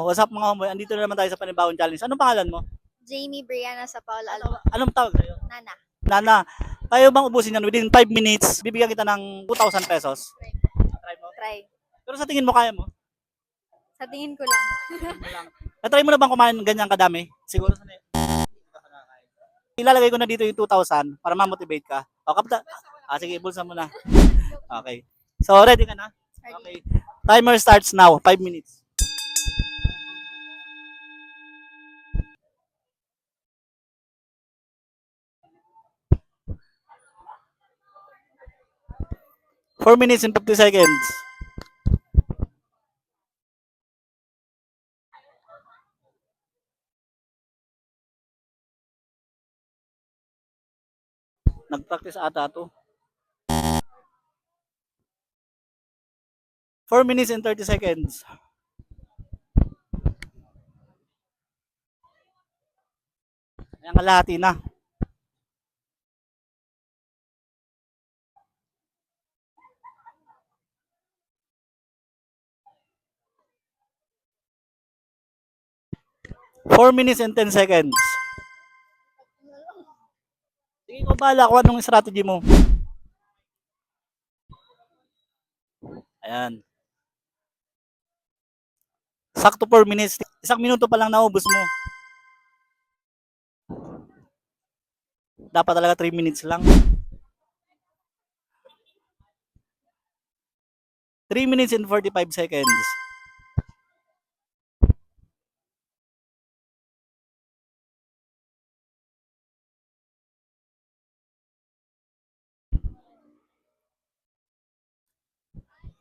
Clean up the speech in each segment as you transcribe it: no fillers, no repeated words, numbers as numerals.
What's up mga homeboy? Andito na naman tayo sa panibagong challenge. Anong pangalan mo? Jamie Brianna sa Paula Alba. Anong tawag sa'yo? Nana. Nana, tayo bang ubusin yan within 5 minutes? Bibigyan kita ng 2,000 pesos. Try mo. Try. Pero sa tingin mo kaya mo? Sa tingin ko lang. Na-try mo na bang kumain ganyan kadami? Siguro sa ilalagay ko na dito yung 2,000 para ma-motivate ka. O, kapta. Sige, bulsa mo na. Okay. So, ready ka na? Okay. Timer starts now. 5 minutes. Four minutes and 50 seconds. Nag-practice ata to. 4 minutes and 30 seconds. Ayan, kalahati na. Four minutes and 10 seconds. Sige ko bahala kung anong strategy mo. Ayan. Sakto 4 minutes. Isang minuto pa lang naubos mo. Dapat talaga 3 minutes lang. 3 minutes and 45 seconds.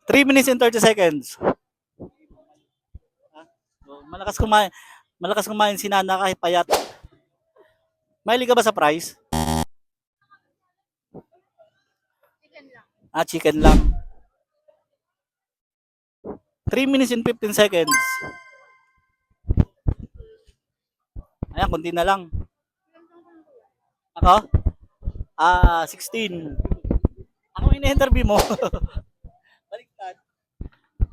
Three minutes and 30 seconds. Malakas kumain. Malakas kumain si Nana kahit payat. Mahilig ka ba sa fries? Chicken lang. 3 minutes and 15 seconds. Ayan, kunti na lang. Ako? 16. Ako ina-interview mo. Baliktad.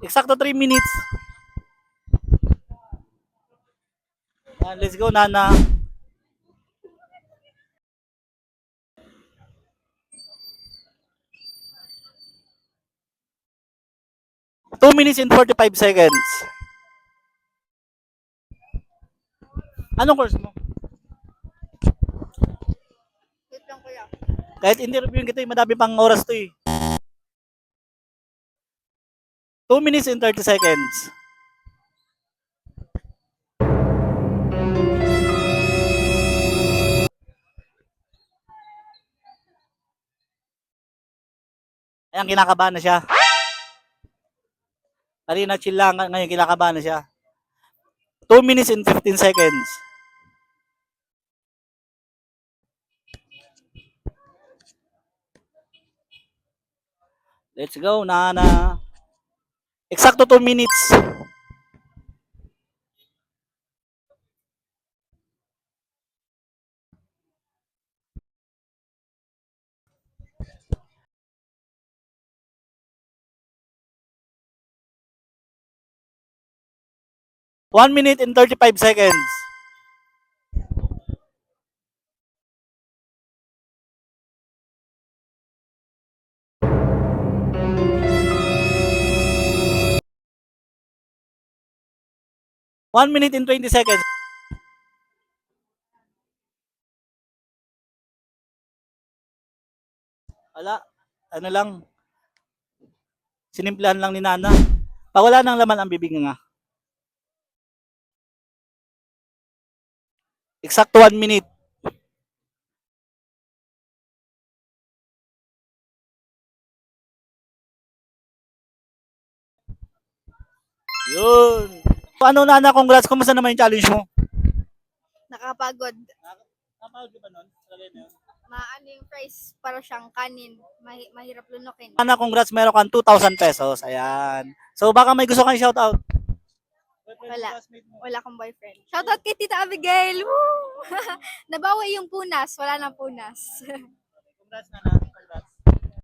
Eksakto 3 minutes. Let's go, Nana. Two minutes and 45 seconds. Anong course mo? Wait lang kuya. Kahit interviewin kita, madami pang oras to eh. 2 minutes and 30 seconds. Ayan, kinakabahan na siya. Kanina chill lang, ngayon kinakabahan na siya. 2 minutes and 15 seconds. Let's go, Nana. Eksakto 2 minutes. One minute and 35 seconds. One minute and 20 seconds. Wala. Ano lang. Sinimplahan lang ni Nana. Pag wala nang laman ang bibig nga. Eksakto 1 minute. Yun. Ano, Nana, congrats. Kumusta naman yung challenge mo? Nakapagod. Napagod ba nun? Maano yung price para siyang kanin. Mahirap lunukin. Nana, congrats. Meron kang 2,000 pesos. Ayan. So, baka may gusto kang shoutout. Wala. Wala akong boyfriend. Shoutout kay Tita Abigail. Woo! Nabawi yung punas. Wala nang punas. Congrats, Nana.